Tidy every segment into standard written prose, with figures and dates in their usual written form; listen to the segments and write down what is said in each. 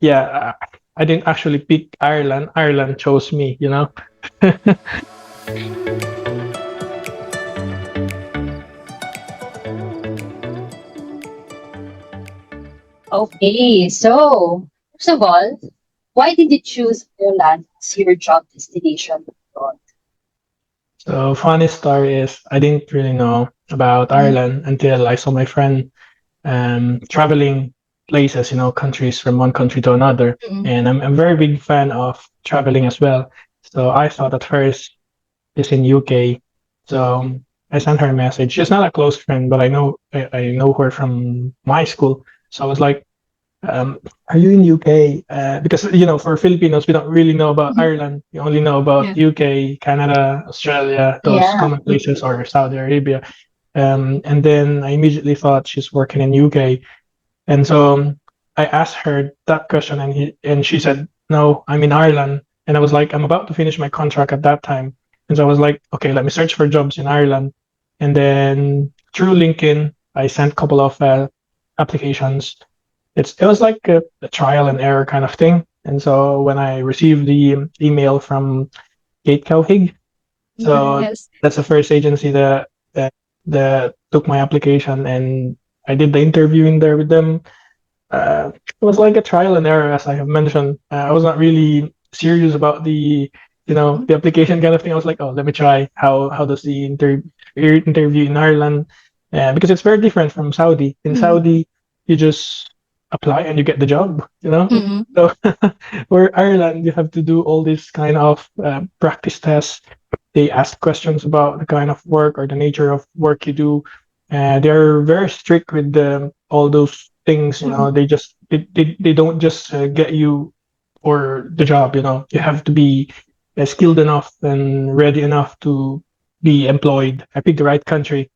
yeah, I didn't actually pick Ireland. Ireland chose me, you know. Okay, so first of all, why did you choose Ireland as your job destination abroad? So funny story is I didn't really know about Mhm. Ireland until I saw my friend traveling places, countries from one country to another. Mhm. And I'm a very big fan of traveling as well. So I thought at first it's in UK. So I sent her a message. She's not a close friend, but I know her from my school. So I was like, um, "Are you in UK?" Because for Filipinos, we don't really know about Mhm. Ireland. We only know about Yeah. UK, Canada, Australia, those Yeah. common places, or Saudi Arabia. And then I immediately thought she's working in UK, and so I asked her that question, and she said, "No, I'm in Ireland." And I was like, "I'm about to finish my contract at that time," and so I was like, "Okay, let me search for jobs in Ireland." And then through LinkedIn, I sent a couple of applications. It was like a trial and error kind of thing. And so when I received the email from Kate Cowhig, so Yes. that's the first agency that took my application, and I did the interview in there with them. It was like a trial and error, as I have mentioned. I was not really serious about the application kind of thing. I was like, oh, let me try. How does the interview in Ireland? Because it's very different from Saudi. In Mhm. Saudi, you just apply and you get the job. Mhm. So where Ireland, you have to do all this kind of practice tests. They ask questions about the kind of work or the nature of work you do. They're very strict with all those things. Mhm. They don't just get you for the job. You have to be skilled enough and ready enough to be employed. I picked the right country.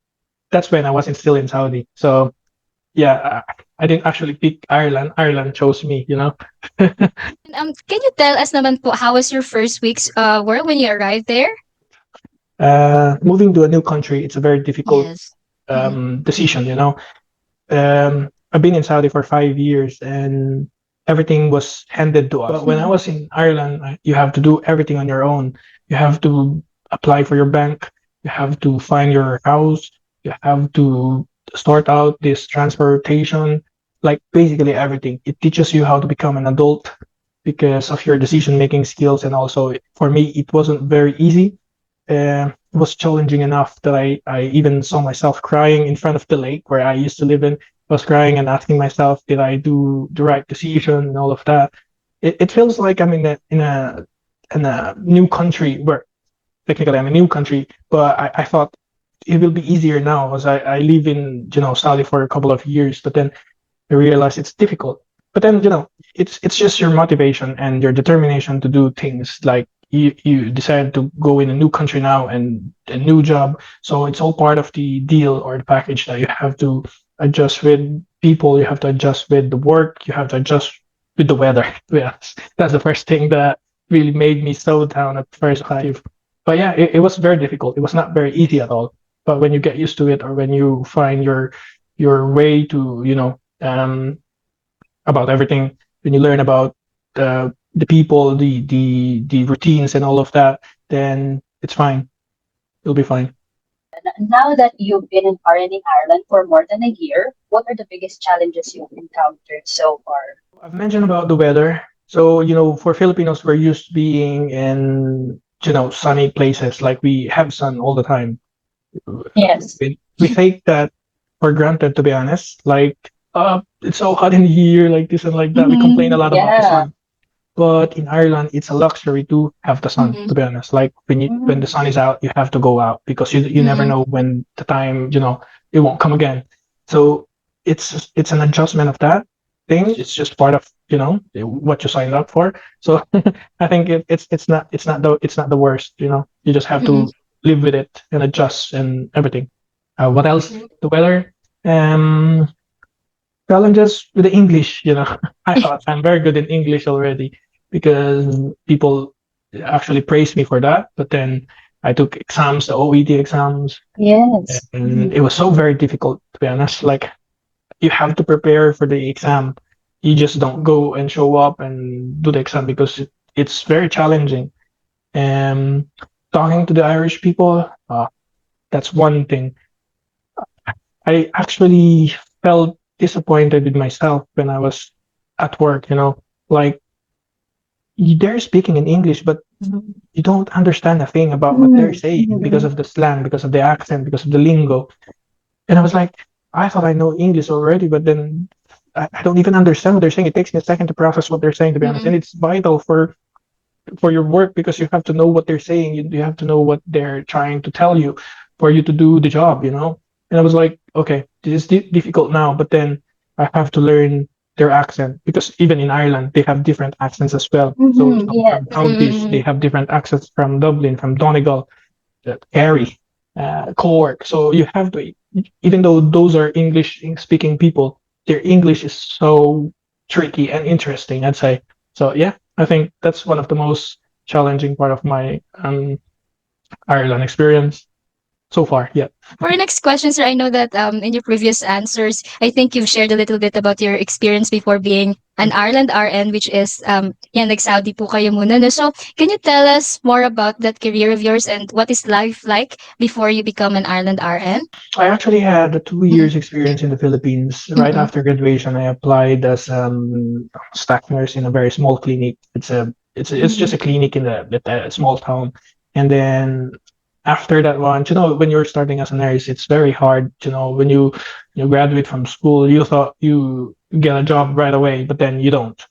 That's when I wasn't still in Saudi. So yeah, I didn't actually pick Ireland. Ireland chose me. And, can you tell us naman po how was your first week's work when you arrived there? Moving to a new country, it's a very difficult Yes. Mhm. decision. I've been in Saudi for 5 years, and everything was handed to us. But when I Mhm. was in Ireland, you have to do everything on your own. You have to apply for your bank. You have to find your house. You have to sort out this transportation, like basically everything. It teaches you how to become an adult because of your decision making skills. And also, for me, it wasn't very easy. It was challenging enough that I even saw myself crying in front of the lake where I used to live in. I was crying and asking myself, did I do the right decision and all of that. It feels like I'm in a new country where technically I'm a new country, but I thought it will be easier now as I live in Saudi for a couple of years, but then I realize it's difficult. But then, it's just your motivation and your determination to do things. Like you decide to go in a new country now and a new job. So it's all part of the deal or the package that you have to adjust with people, you have to adjust with the work, you have to adjust with the weather. Yeah, that's the first thing that really made me slow down at first five. But yeah, it was very difficult. It was not very easy at all. But when you get used to it, or when you find your way to about everything, when you learn about the people, the routines, and all of that, then it's fine. It'll be fine. Now that you've been in Ireland for more than a year, what are the biggest challenges you've encountered so far? I've mentioned about the weather. So for Filipinos, we're used to being in sunny places. Like we have sun all the time. Yes. We take that for granted, to be honest. Like, it's so hot in here, like this and like that. We complain a Mhm. lot about the Yeah. sun. But in Ireland, it's a luxury to have the sun, Mhm. to be honest. Like when the Mhm. sun is out, you have to go out because you never Mhm. know when the time, it won't come again. So it's an adjustment of that thing. It's just part of, what you signed up for. So I think it's not the worst, You just have Mhm. to live with it and adjust and everything. What else? Mhm. The weather. Um Challenges with the English, I thought I'm very good in English already because people actually praised me for that. But then I took exams, the OET exams, Yes. and Mhm. it was so very difficult, to be honest. Like, you have to prepare for the exam. you just don't go and show up and do the exam because it's very challenging. And talking to the Irish people, that's one thing. I actually felt disappointed with myself when I was at work, like they're speaking in English, but you don't understand a thing about what they're saying because of the slang, because of the accent, because of the lingo. And I was like, I thought I know English already, but then I don't even understand what they're saying. It takes me a second to process what they're saying, to be honest. And it's vital for your work because you have to know what they're saying. You have to know what they're trying to tell you for you to do the job. And I was like, okay, this is difficult now, but then I have to learn their accent because even in Ireland, they have different accents as well. So Mm-hmm. Yes. from counties, they have different accents from Dublin, from Donegal, Kerry, Cork. So you have to, even though those are English speaking people, their English is so tricky and interesting, I'd say. So yeah, I think that's one of the most challenging part of my Ireland experience so far. Yeah. For our next question, sir, I know that in your previous answers, I think you've shared a little bit about your experience before being an Ireland RN, which is yan, nag-Saudi po kayo muna. No? So, can you tell us more about that career of yours and what is life like before you become an Ireland RN? I actually had a 2 years experience in the Philippines. Right Mm-mm. after graduation, I applied as staff nurse in a very small clinic. It's just a clinic in a small town. And then after that one, when you're starting as a nurse, it's very hard. When you graduate from school, you thought you get a job right away, but then you don't.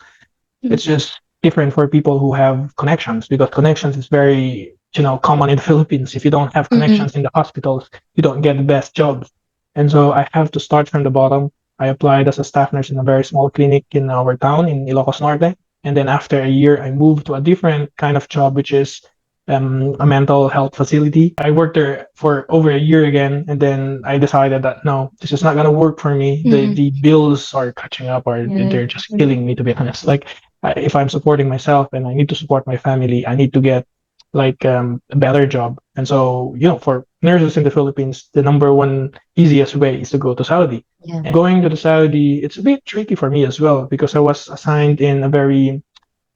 It's just different for people who have connections because connections is very, common in the Philippines. If you don't have Mm-mm. connections in the hospitals, you don't get the best jobs. And so I have to start from the bottom. I applied as a staff nurse in a very small clinic in our town in Ilocos Norte. And then after a year, I moved to a different kind of job, which is a mental health facility. I worked there for over a year again, and then I decided that no, this is not gonna work for me. The bills are catching up, or they're just killing me, to be honest. Like if I'm supporting myself and I need to support my family, I need to get like a better job. And so, for nurses in the Philippines, the number one easiest way is to go to Saudi. Yeah. And going to the Saudi, it's a bit tricky for me as well because I was assigned in a very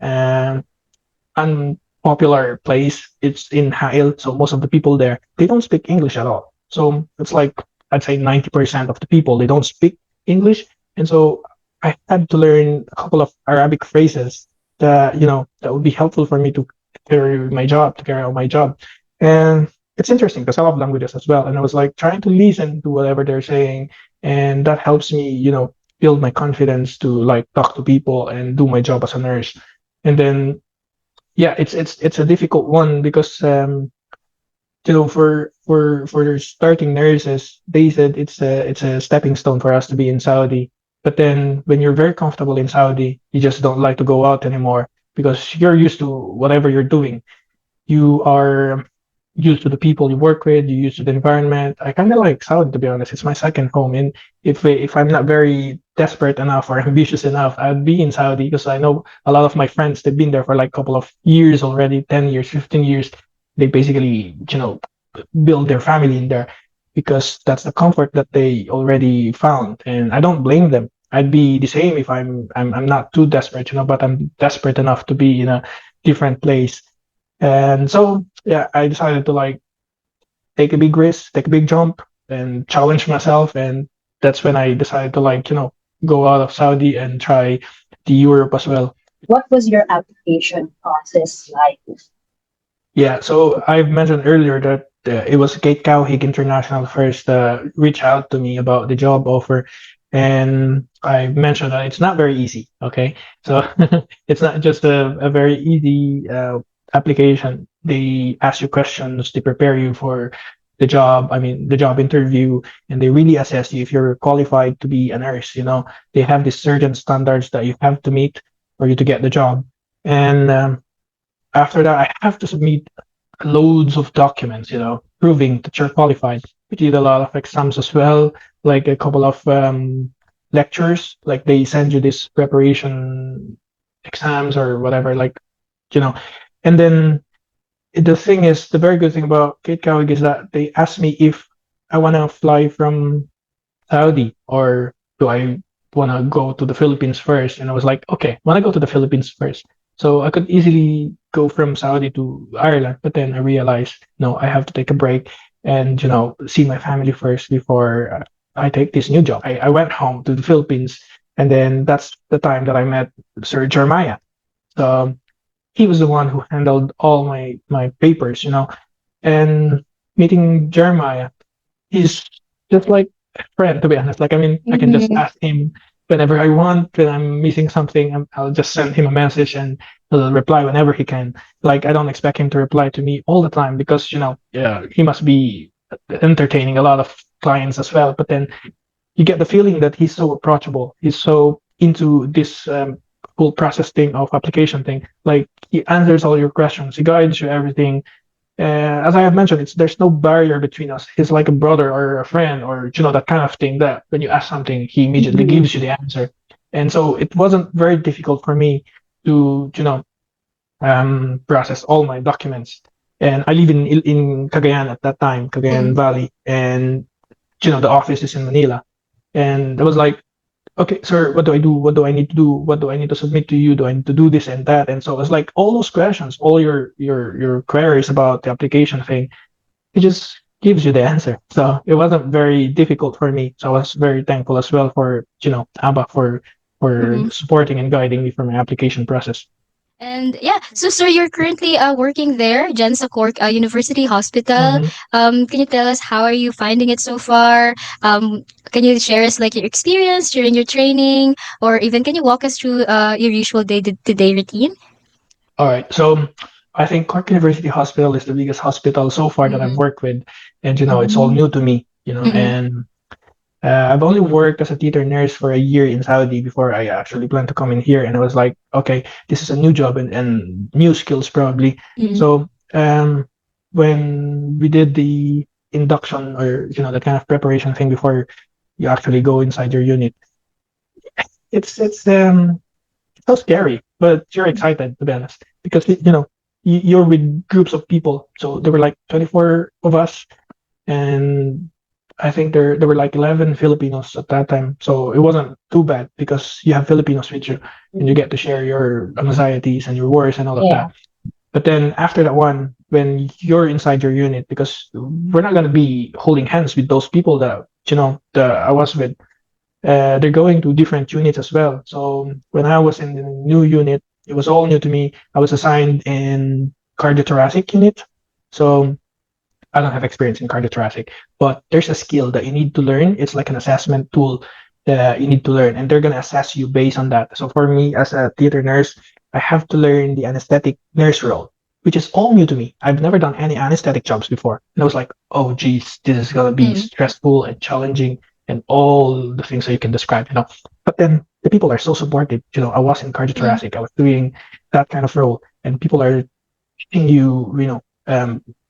uh, unpopular place. It's in Hail, so most of the people there they don't speak English at all. So it's like I'd say 90% of the people they don't speak English, and so I had to learn a couple of Arabic phrases that would be helpful for me to carry out my job. And it's interesting because I love languages as well, and I was like trying to listen to whatever they're saying, and that helps me, build my confidence to like talk to people and do my job as a nurse. And then yeah, it's a difficult one because for starting nurses, they said it's a stepping stone for us to be in Saudi. But then when you're very comfortable in Saudi, you just don't like to go out anymore because you're used to whatever you're doing. You are used to the people you work with, you're used to the environment. I kind of like Saudi, to be honest. It's my second home. And if I'm not very desperate enough or ambitious enough, I'd be in Saudi because I know a lot of my friends, they've been there for like a couple of years already, 10 years, 15 years. They basically, build their family in there because that's the comfort that they already found. And I don't blame them. I'd be the same if I'm not too desperate, but I'm desperate enough to be in a different place. And so, yeah, I decided to like take a big risk, take a big jump, and challenge myself. And that's when I decided to like, go out of Saudi and try the Europe as well. What was your application process like? Yeah, so I've mentioned earlier that it was Kate Cowhig International first reach out to me about the job offer, and I mentioned that it's not very easy. Okay, so it's not just a very easy application. They ask you questions, they prepare you for the job. I mean, the job interview, and they really assess you if you're qualified to be a nurse. They have these certain standards that you have to meet for you to get the job, and after that, I have to submit loads of documents, proving that you're qualified. We did a lot of exams as well, like a couple of lectures, like they send you this preparation exams or whatever, like, you know. And then the thing is, the very good thing about Kate Cowig is that they asked me if I want to fly from Saudi or do I want to go to the Philippines first, and I was like, okay, want to go to the Philippines first. So I could easily go from Saudi to Ireland, but then I realized, no, I have to take a break and see my family first before I take this new job. I went home to the Philippines, and then that's the time that I met Sir Jeremiah. So he was the one who handled all my papers, and meeting Jeremiah, he's just like a friend, to be honest. Like, I mean, I can just Mhm. ask him whenever I want. When I'm missing something, I'll just send him a message and he'll reply whenever he can. Like, I don't expect him to reply to me all the time because, yeah, he must be entertaining a lot of clients as well. But then you get the feeling that he's so approachable. He's so into this whole process thing of application thing. Like, he answers all your questions. He guides you everything. As I have mentioned, there's no barrier between us. He's like a brother or a friend or that kind of thing that when you ask something, he immediately Mhm. gives you the answer. And so it wasn't very difficult for me to process all my documents. And I live in Cagayan at that time, Cagayan Mhm. Valley, and the office is in Manila. And I was like, okay, sir, what do I do? What do I need to do? What do I need to submit to you? Do I need to do this and that? And so it's like all those questions, all your queries about the application thing, it just gives you the answer. So it wasn't very difficult for me. So I was very thankful as well for ABBA for Mhm. supporting and guiding me for my application process. And yeah, so sir, you're currently working there, Jensa Cork University Hospital. Mm-hmm. Can you tell us how are you finding it so far? Can you share us like your experience during your training, or even can you walk us through your usual day-to-day routine? All right. So I think Cork University Hospital is the biggest hospital so far that I've Mm-hmm. worked with, and it's all Mhm. new to me. Mm-hmm. And I've only worked as a theater nurse for a year in Saudi before I actually planned to come in here. And I was like, okay, this is a new job and new skills probably. Mm-hmm. So when we did the induction or that kind of preparation thing before you actually go inside your unit, it's so scary, but you're excited to be honest because you're with groups of people. So there were like 24 of us, and I think there were like 11 Filipinos at that time, so it wasn't too bad because you have Filipinos with you, and you Mhm. get to share your anxieties and your worries and all of Yeah. that. But then after that one, when you're inside your unit, because we're not gonna be holding hands with those people that that I was with. They're going to different units as well. So when I was in the new unit, it was all new to me. I was assigned in cardiothoracic unit. So I don't have experience in cardiothoracic, but there's a skill that you need to learn. It's like an assessment tool that you need to learn, and they're gonna assess you based on that. So for me as a theater nurse, I have to learn the anesthetic nurse role, which is all new to me. I've never done any anesthetic jobs before, and I was like, oh geez, this is gonna be Mm-hmm. stressful and challenging and all the things that you can describe. But then the people are so supportive. I was in cardiothoracic, I was doing that kind of role, and people are teaching you,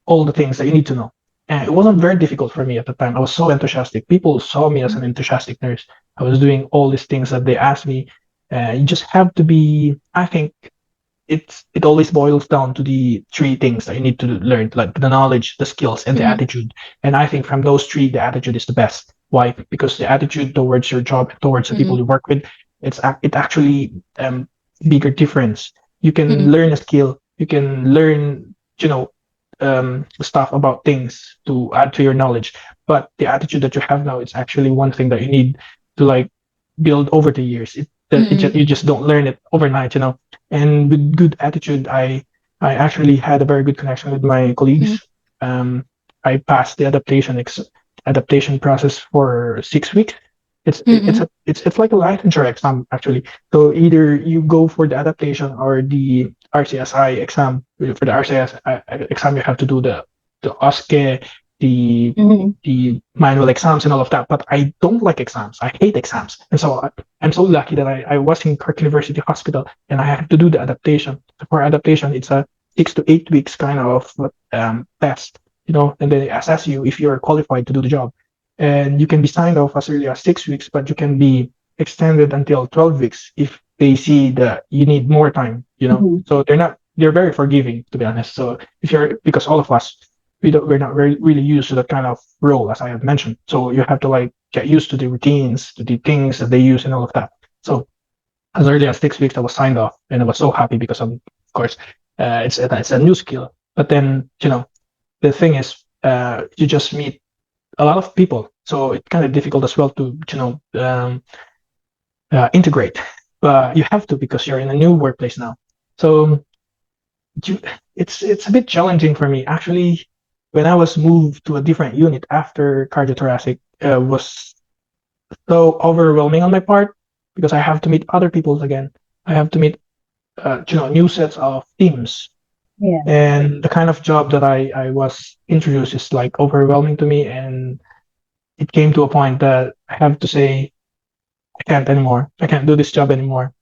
all the things that you need to know. And it wasn't very difficult for me at the time. I was so enthusiastic. People saw me as an enthusiastic nurse. I was doing all these things that they asked me. You just have to be. I think it always boils down to the three things that you need to learn, like the knowledge, the skills, and the Mm-hmm. attitude. And I think from those three, the attitude is the best. Why? Because the attitude towards your job, towards the people Mm-hmm. you work with, it actually bigger difference. You Mm-hmm. can learn a skill. You can learn, stuff about things to add to your knowledge. But the attitude that you have now is actually one thing that you need to like build over the years. You just don't learn it overnight. And with good attitude, I actually had a very good connection with my Mm-hmm. colleagues. Um, I passed the adaptation process for 6 weeks. Mm-hmm. It's like a licensure exam actually. So either you go for the adaptation or the RCSI exam. For the RCSI exam, you have to do the OSCE, the Mhm. the manual exams and all of that. But I don't like exams. I hate exams, and so I'm so lucky that I was in Cork University Hospital and I had to do the adaptation. So for adaptation, it's a 6 to 8 weeks kind of test, and then they assess you if you're qualified to do the job. And you can be signed off as early as 6 weeks, but you can be extended until 12 weeks if they see that you need more time. Mhm. So they're very forgiving, to be honest. So if you're, because all of us, we're not really used to that kind of role, as I have mentioned. So you have to like get used to the routines, to the things that they use, and all of that. So as early as 6 weeks, I was signed off, and I was so happy because of course, it's a new skill. But then the thing is, you just meet a lot of people, so it's kind of difficult as well to integrate. But you have to because you're in a new workplace now. So you, it's a bit challenging for me actually. When I was moved to a different unit after cardiothoracic, was so overwhelming on my part because I have to meet other people again. I have to meet new sets of teams, Yeah. and the kind of job that I was introduced is like overwhelming to me, and it came to a point that I have to say I can't anymore. I can't do this job anymore.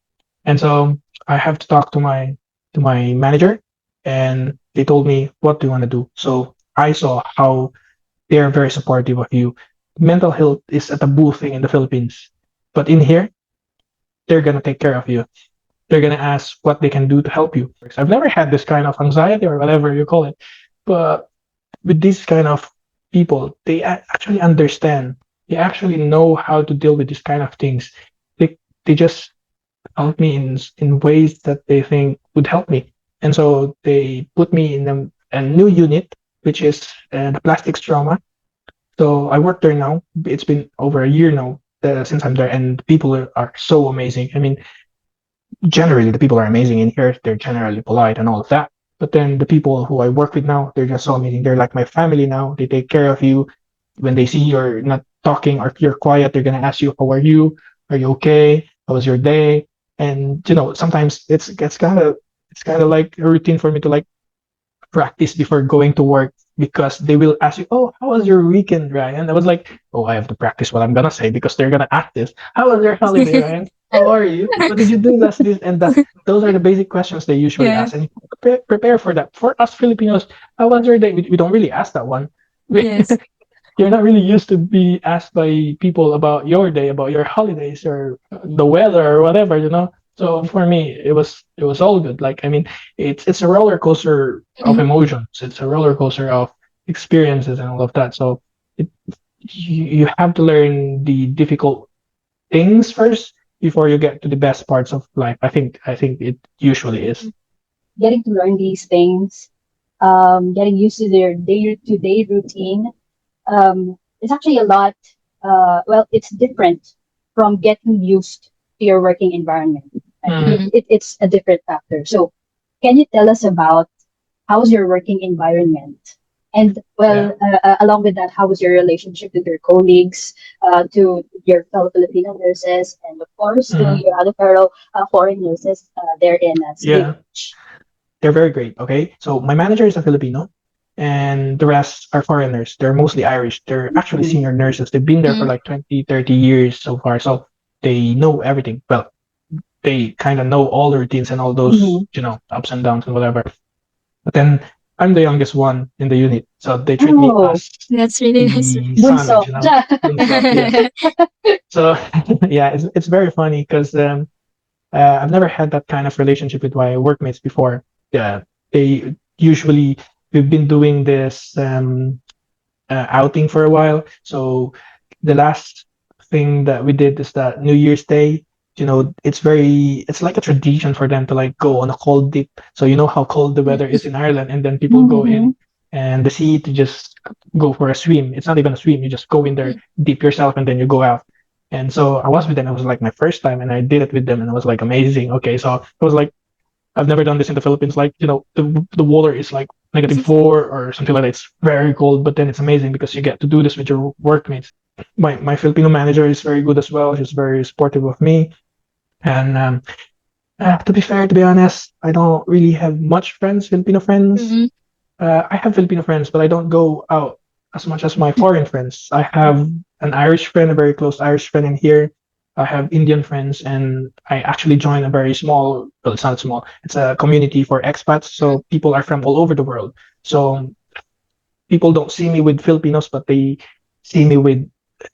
And so I have to talk to my manager, and they told me, what do you want to do? So I saw how they are very supportive of you. Mental health is a taboo thing in the Philippines, but in here they're gonna take care of you. They're gonna ask what they can do to help you. I've never had this kind of anxiety or whatever you call it, but with these kind of people, they actually understand. They actually know how to deal with these kind of things. They just help me in ways that they think would help me. And so they put me in a new unit, which is the plastics trauma. So I work there now. It's been over a year now since I'm there, and people are so amazing. I mean, generally the people are amazing in here. They're generally polite and all of that. But then the people who I work with now, they're just so amazing. They're like my family now. They take care of you. When they see you're not talking or you're quiet, they're gonna ask you, "How are you? Are you okay? How was your day?" And sometimes it's kind of like a routine for me to like practice before going to work because they will ask you, "Oh, how was your weekend, Ryan?" I was like, "Oh, I have to practice what I'm gonna say because they're gonna ask this. How was your holiday, Ryan? How are you? What did you do last this and that?" Those are the basic questions they usually Yeah. ask, and you prepare for that. For us Filipinos, how was your day? We don't really ask that one. Yes. You're not really used to be asked by people about your day, about your holidays or the weather or whatever, So for me, it was all good. Like I mean, it's a roller coaster of Mhm. emotions. It's a roller coaster of experiences and all of that. So it, you have to learn the difficult things first before you get to the best parts of life. I think it usually is. Getting to learn these things, getting used to their day-to-day routine, it's actually a lot. Well, it's different from getting used to your working environment. Right? Mm, Mhm. It's a different factor. So, can you tell us about how's your working environment? And yeah. well, along with that, how was your relationship with your colleagues, to your fellow Filipino nurses, and of course to Mhm. your other fellow foreign nurses there in Cebu? Yeah. They're very great. Okay, so my manager is a Filipino, and the rest are foreigners. They're mostly Irish. They're actually Mm-hmm. senior nurses. They've been there for Mhm. like 20, 30 years so far. So they know everything. Well, they kind of know all the routines and all those, Mm-hmm. ups and downs and whatever. But then I'm the youngest one in the unit, so they treat me Oh, as That's really nice. the son, bunso. bunso, yes. So yeah, it's very funny because I've never had that kind of relationship with my workmates before. Yeah, they usually we've been doing this outing for a while. So the last thing that we did is that New Year's Day. It's like a tradition for them to like go on a cold dip. So you know how cold the weather is in Ireland, and then people go Mm-hmm. in and the sea to just go for a swim. It's not even a swim. You just go in there, dip yourself, and then you go out. And so I was with them. It was like my first time, and I did it with them, and it was like amazing. Okay, so I was like, I've never done this in the Philippines. Like, the water is like -4 or something like that. It's very cold, but then it's amazing because you get to do this with your workmates. My Filipino manager is very good as well. She's very supportive of me. And to be fair, to be honest, I don't really have much friends, Filipino friends. Mhm. I have Filipino friends, but I don't go out as much as my foreign friends. I have an Irish friend, a very close Irish friend in here. I have Indian friends, and I actually joined a very small, well, it's not small, it's a community for expats. So people are from all over the world. So people don't see me with Filipinos, but they see me with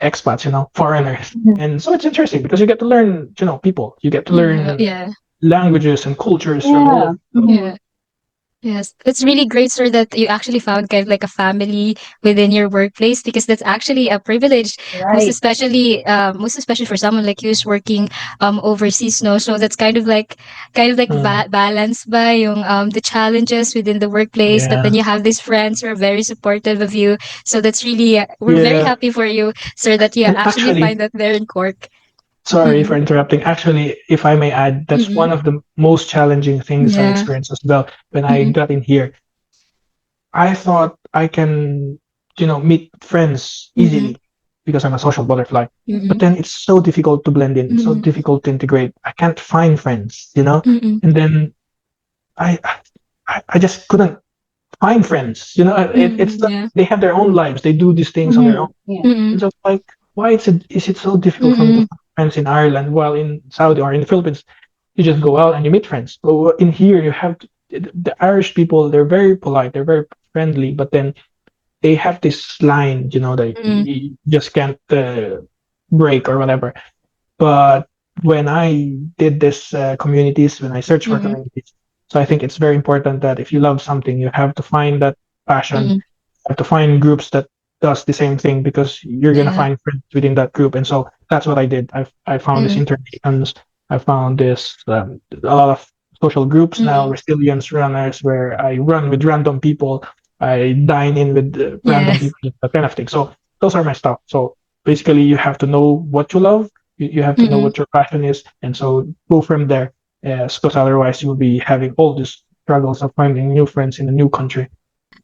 expats, foreigners. And so it's interesting because you get to learn, people. You get to Mhm. learn Yeah. languages and cultures from all Yeah. over. Mm-hmm. Yeah. Yes, it's really great, sir, that you actually found kind of like a family within your workplace, because that's actually a privilege, Right. most especially for someone like you who's working overseas. No, so that's kind of like Mm, balance by yung the challenges within the workplace, but then yeah. you have these friends who are very supportive of you. So that's really we're very Yeah. happy for you, sir, that you And actually find actually, that there in Cork. sorry Mm-mm. for interrupting. Actually, if I may add, that's Mm-mm. one of the most challenging things I Yeah. experienced as well when I Mm-mm. got in here. I thought I can, meet friends Mm-mm. easily because I'm a social butterfly. But Mm-mm. then it's so difficult to blend in. It's so Mm-mm. difficult to integrate. I can't find friends. Mm-mm. And then I, I just couldn't find friends. It's Mm-mm. not, Yeah. they have their own lives. They do these things on their own. Mm-hmm. Yeah. And Mm-mm. so like, why is it so difficult for me to Mm-mm. find friends in Ireland while in Saudi or in the Philippines, you just go out and you meet friends. But in here, you have to, the Irish people, they're very polite, they're very friendly, but then they have this line, that Mm-mm. you just can't break or whatever. But when I did this communities, when I searched for Mm-mm. communities, so I think it's very important that if you love something, you have to find that passion, Mm-mm. have to find groups that does the same thing because you're gonna Yeah. find friends within that group. And so that's what I did. I found this Mm-mm. internations. I found this a lot of social groups now, Mm-mm. resilience runners, where I run with random people. I dine in with Yeah. random people, that kind of thing. So those are my stuff. So basically, you have to know what you love. You have to know Mm-mm. what your passion is, and so go from there. Because otherwise, you'll be having all these struggles of finding new friends in a new country.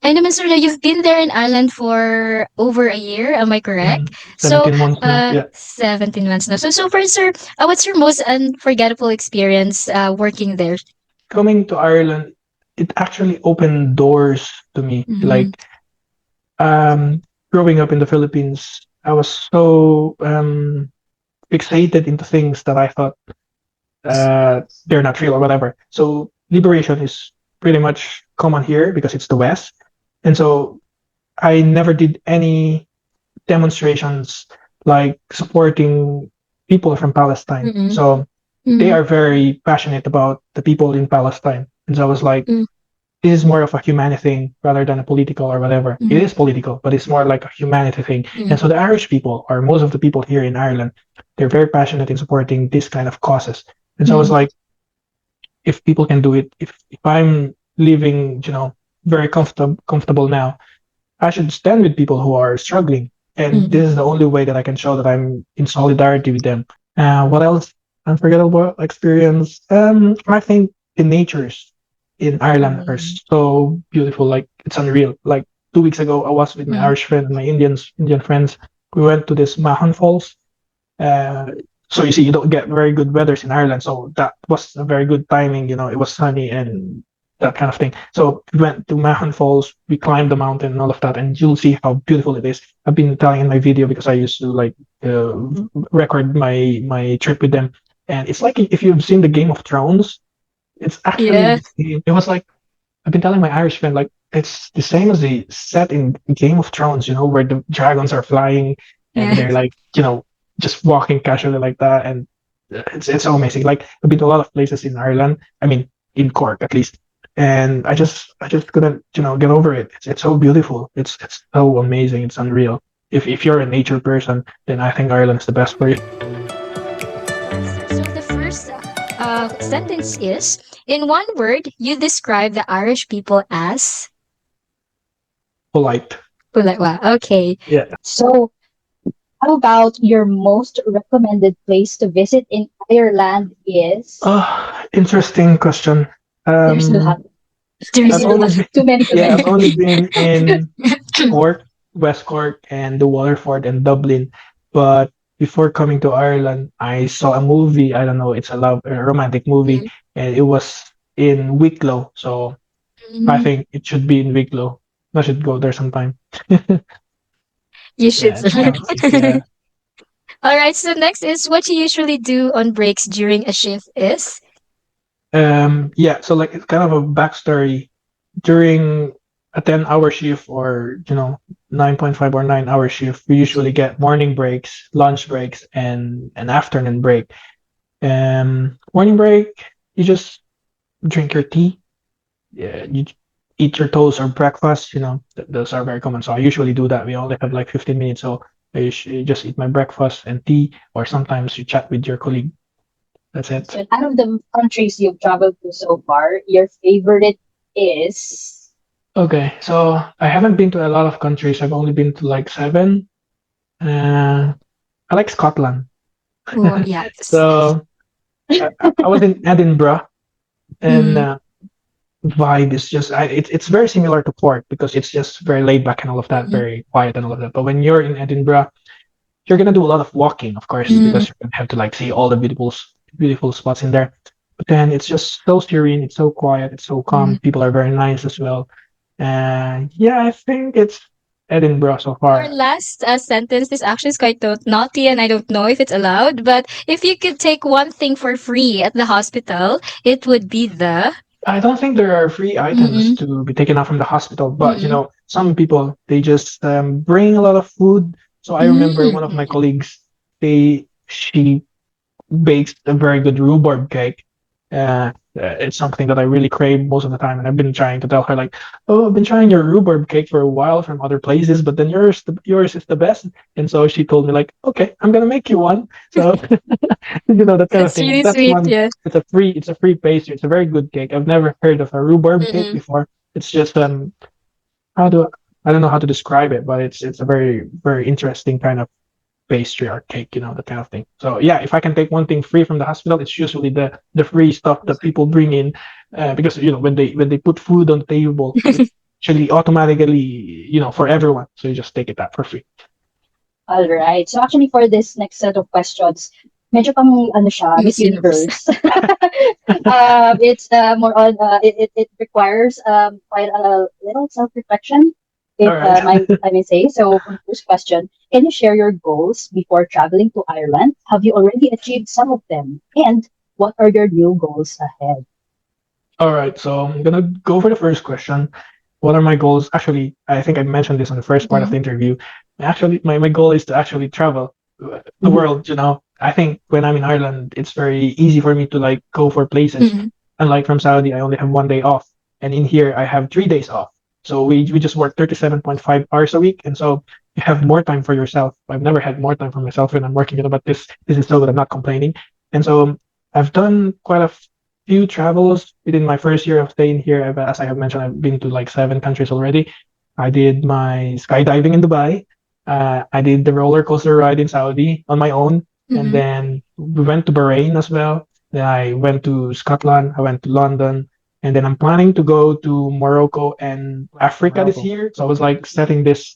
I know, Mr. You've been there in Ireland for over a year. Am I correct? So, 17 months now. Yeah. 17 months now. So far, sir, what's your most unforgettable experience working there? Coming to Ireland, it actually opened doors to me. Mm-hmm. Like, growing up in the Philippines, I was so fixated into things that I thought they're not real or whatever. So liberation is pretty much common here because it's the West, and so I never did any demonstrations like supporting people from Palestine. Mm-mm. So they Mm-hmm. are very passionate about the people in Palestine, and so I was like, this is more of a humanity thing rather than a political or whatever. It Mm-hmm. is political, but it's more like a humanity thing. And Mm-hmm. so the Irish people, or most of the people here in Ireland, they're very passionate in supporting this kind of causes. And so I was Mm-hmm. like, if people can do it, if I'm living, very comfortable now, I should stand with people who are struggling. And Mm-hmm. this is the only way that I can show that I'm in solidarity with them. What else? Unforgettable experience. I think the natures in Ireland are Mm-hmm. so beautiful. Like it's unreal. Like 2 weeks ago, I was with my Mm-hmm. Irish friend and my Indian friends. We went to this Mahon Falls. Uh, so you see, you don't get very good weathers in Ireland. So that was a very good timing. It was sunny and that kind of thing. So we went to Mahon Falls. We climbed the mountain and all of that, and you'll see how beautiful it is. I've been telling in my video because I used to like record my trip with them, and it's like if you've seen the Game of Thrones, it's actually Yeah. the same. It was like I've been telling my Irish friend like it's the same as the set in Game of Thrones, where the dragons are flying and Yeah. they're like, just walking casually like that, and it's so amazing. Like I've been to a lot of places in Ireland. I mean, in Cork at least, and I just couldn't, get over it. It's so beautiful. It's so amazing. It's unreal. If you're a nature person, then I think Ireland's the best for you. So the first sentence is, in one word, you describe the Irish people as. Polite. Oh, like, wow. Okay. Yeah. So, how about your most recommended place to visit in Ireland is? Interesting question. There's a lot. Um, There I've is a only lot. been, Too many to yeah, I've mention. only been in Cork, West Cork, and the Waterford and Dublin. But before coming to Ireland, I saw a movie. I don't know, it's a romantic movie, and it was in Wicklow. So I Mm, think it should be in Wicklow. I should go there sometime. you should. Yeah, it's Right. kind of like, yeah. All right. So next is, what you usually do on breaks during a shift is. Yeah, so like it's kind of a backstory during a 10-hour shift or 9.5 or 9-hour shift. We usually get morning breaks, lunch breaks, and an afternoon break. Morning break, you just drink your tea. Yeah, eat your toast or breakfast. Those are very common. So I usually do that. We only have like 15 minutes, so I just eat my breakfast and tea, or sometimes you chat with your colleague. That's it. So out of the countries you've traveled to so far, your favorite is Okay, so I haven't been to a lot of countries. I've only been to like seven. I like Scotland. Oh, yes. So I was in Edinburgh, and Mm, vibe is just it's very similar to Cork because it's just very laid back and all of that, mm, very quiet and all of that. But when you're in Edinburgh, you're gonna do a lot of walking, of course, mm, because you're gonna have to like see all the beautiful spots in there. But then it's just so serene, it's so quiet, it's so mm. calm. People are very nice as well. And yeah, I think it's Edinburgh so Your far. last sentence is actually quite naughty, and I don't know if it's allowed. But if you could take one thing for free at the hospital, it would be the. I don't think there are free items Mm-mm, to be taken out from the hospital, but mm-mm, some people they just bring a lot of food. So I remember mm. one of my colleagues, she bakes a very good rhubarb cake. It's something that I really crave most of the time, and I've been trying to tell her like, "Oh, I've been trying your rhubarb cake for a while from other places, but then yours is the best." And so she told me like, "Okay, I'm gonna make you one." So that kind of That's thing. really That's sweet. one. Yeah. It's a free pastry. It's a very good cake. I've never heard of a rhubarb cake Mm-mm. before. It's just how do I don't know how to describe it, but it's a very very interesting kind of pastry or cake, that kind of thing. So yeah, if I can take one thing free from the hospital, it's usually the free stuff that people bring in, because when they put food on the table, it's actually automatically for everyone. So you just take it that for free. all right. So actually for this next set of questions, medyo pang ano siya, Miss Miss Universe. Universe. It's more on it requires quite a little self-reflection, if All right. I may say. So for the first question, can you share your goals before traveling to Ireland? Have you already achieved some of them? And what are your new goals ahead? All right. So I'm gonna go for the first question. What are my goals? Actually, I think I mentioned this on the first part of Mm-hmm. the interview. Actually, my goal is to actually travel the Mhm. world. I think when I'm in Ireland, it's very easy for me to like go for places. Mm-hmm. Unlike from Saudi, I only have one day off, and in here I have 3 days off. So we just work 37.5 hours a week, and so you have more time for yourself. I've never had more time for myself when I'm working. But this is so good. I'm not complaining, and so I've done quite a few travels within my first year of staying here. As I have mentioned, I've been to like 7 countries already. I did my skydiving in Dubai. I did the roller coaster ride in Saudi on my own, and Mm-hmm. then we went to Bahrain as well. Then I went to Scotland. I went to London, and then I'm planning to go to Morocco and Africa this year. So I was like setting this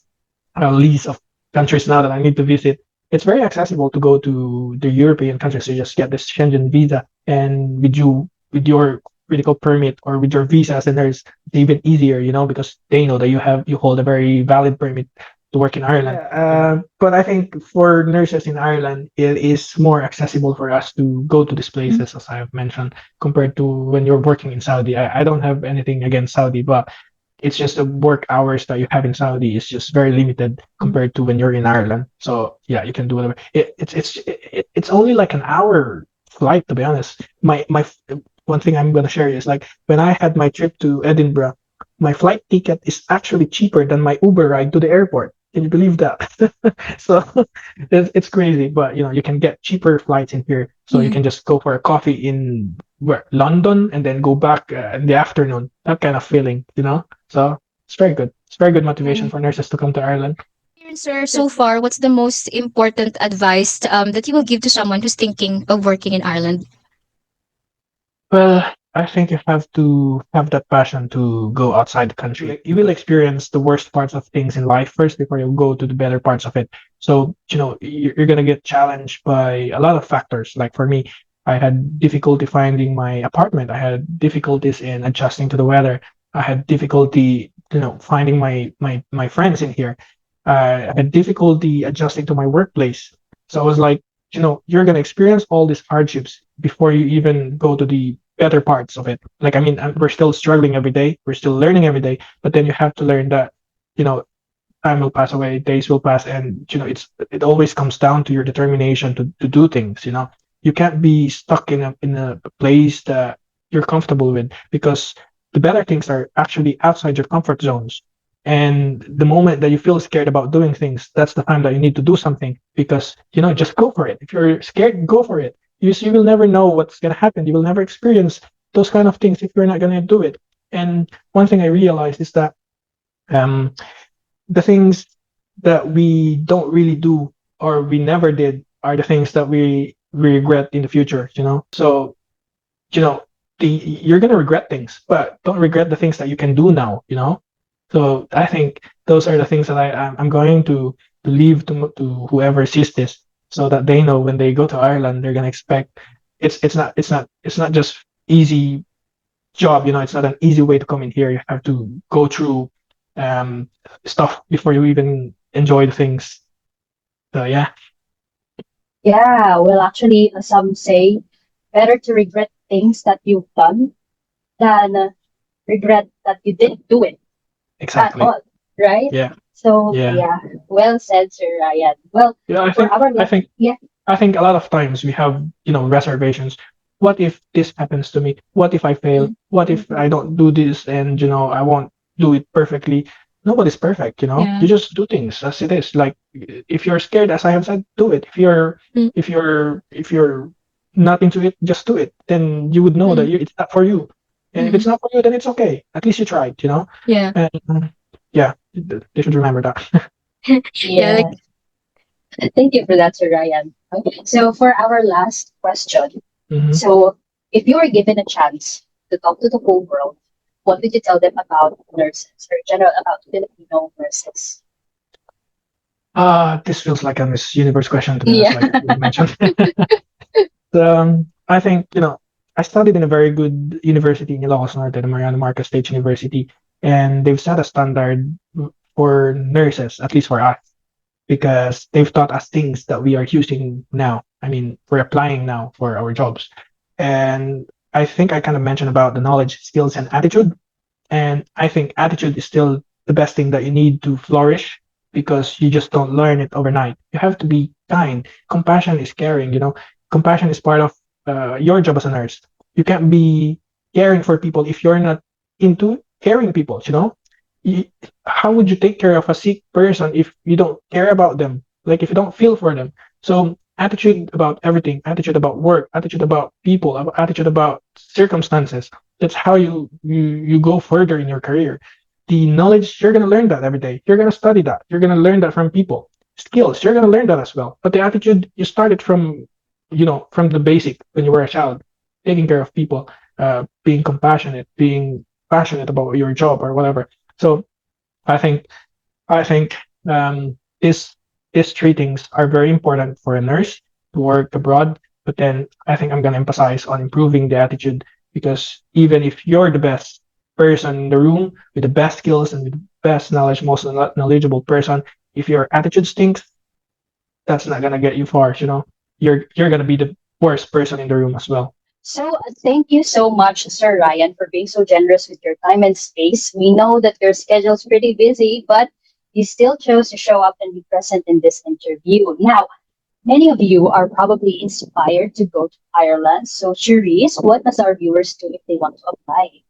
list of countries now that I need to visit. It's very accessible to go to the European countries. So you just get this Schengen visa, and with your critical permit or with your visas, and there's it's even easier, because they know that you hold a very valid permit to work in Ireland. But I think for nurses in Ireland, it is more accessible for us to go to these places, as I have mentioned, compared to when you're working in Saudi. I don't have anything against Saudi, but it's just the work hours that you have in Saudi is just very limited compared to when you're in Ireland. So yeah, you can do whatever. It's only like an hour flight, to be honest. My one thing I'm gonna share is like when I had my trip to Edinburgh, my flight ticket is actually cheaper than my Uber ride to the airport. Can you believe that? So it's crazy, but you can get cheaper flights in here, so you Mm-hmm. can just go for a coffee in London and then go back in the afternoon. That kind of feeling. So it's very good. It's very good motivation for nurses to come to Ireland. Sir, so far, what's the most important advice that you will give to someone who's thinking of working in Ireland? Well, I think you have to have that passion to go outside the country. Like, you will experience the worst parts of things in life first before you go to the better parts of it. So, you're going to get challenged by a lot of factors. Like for me, I had difficulty finding my apartment. I had difficulties in adjusting to the weather. I had difficulty, finding my friends in here. I had difficulty adjusting to my workplace. So I was like, you're going to experience all these hardships before you even go to the better parts of it. Like, I mean, we're still struggling every day. We're still learning every day. But then you have to learn that, you know, time will pass away, days will pass, and it always comes down to your determination to do things. You can't be stuck in a place that you're comfortable with because the better things are actually outside your comfort zones. And the moment that you feel scared about doing things, that's the time that you need to do something, because, just go for it. If you're scared, go for it. You will never know what's going to happen. You will never experience those kind of things if you're not going to do it. And one thing I realized is that um, the things that we don't really do or we never did are the things that we regret in the future, So, you know, you're gonna regret things, but don't regret the things that you can do now. So I think those are the things that I'm going to leave to whoever sees this, so that they know when they go to Ireland, they're gonna expect it's not just easy job. It's not an easy way to come in here. You have to go through um stuff before you even enjoy the things. So yeah. Yeah, well, actually, some say better to regret things that you've done than regret that you didn't do it at Exactly. all, right? Yeah. So, Yeah. yeah, well said, Sir Ryan. Well, Yeah, I for think our I last, think yeah, I think a lot of times we have, reservations. What if this happens to me? What if I fail? mm, What if I don't do this and, I won't do it perfectly? Nobody's perfect. Yeah. You just do things as it is. Like, if you're scared, as I have said, do it. Mm, If you're not into it, just do it. Then you would know that mm, it's not for you. And if mm. it's not for you, then it's okay. At least you tried. Yeah. And yeah, they should remember that. Yeah, like yeah. Thank you for that, Sir Ryan. Okay, so for our last question, Hmm. so if you were given a chance to talk to the whole world, what would you tell them about nurses or in general about Filipino nurses? This feels like a Miss Universe question, to be honest, Yeah. like you mentioned. I think, I studied in a very good university in Ilocos Norte, the Mariano Marcos State University, and they've set a standard for nurses, at least for us, because they've taught us things that we are using now. I mean, we're applying now for our jobs. And I think I kind of mentioned about the knowledge, skills, and attitude. And I think attitude is still the best thing that you need to flourish, because you just don't learn it overnight. You have to be kind. Compassion is caring. Compassion is part of your job as a nurse. You can't be caring for people if you're not into caring people. You, how would you take care of a sick person if you don't care about them? Like, if you don't feel for them. So attitude about everything, attitude about work, attitude about people, attitude about circumstances. That's how you go further in your career. The knowledge, you're gonna learn that every day. You're gonna study that. You're gonna learn that from people. Skills, you're gonna learn that as well. But the attitude, you started from the basic when you were a child, taking care of people, being compassionate, being passionate about your job or whatever. So I think I think these three things are very important for a nurse to work abroad. But then I think I'm gonna emphasize on improving the attitude, because even if you're the best person in the room with the best skills and with the best knowledge, most knowledgeable person, if your attitude stinks, that's not gonna get you far. You're gonna be the worst person in the room as well. So thank you so much, Sir Ryan, for being so generous with your time and space. We know that your schedule's pretty busy, but you still chose to show up and be present in this interview. Now, many of you are probably inspired to go to Ireland. So, Cherise, what does our viewers do if they want to apply?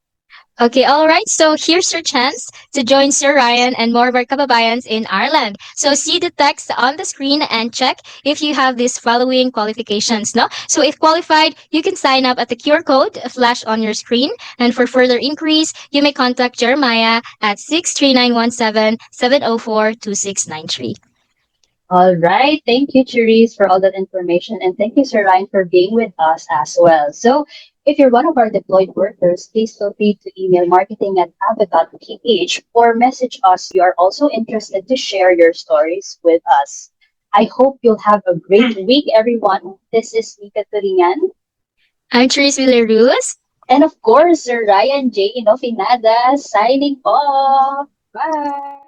okay, all right. So here's your chance to join Sir Ryan and more of our kababayans in Ireland. So see the text on the screen and check if you have these following qualifications. No, so if qualified, you can sign up at the QR code flash on your screen. And for further inquiries, you may contact Jeremiah at 63917-704-2693. All right. Thank you, Cherise, for all that information. And thank you, Sir Ryan, for being with us as well. So, if you're one of our deployed workers, please feel free to email marketing at avid.ph or message us. We are also interested to share your stories with us. I hope you'll have a great week, everyone. This is Mika Turingan. I'm Therese Villaruz. And of course, Sir Ryan J. Inofinada signing off. Bye.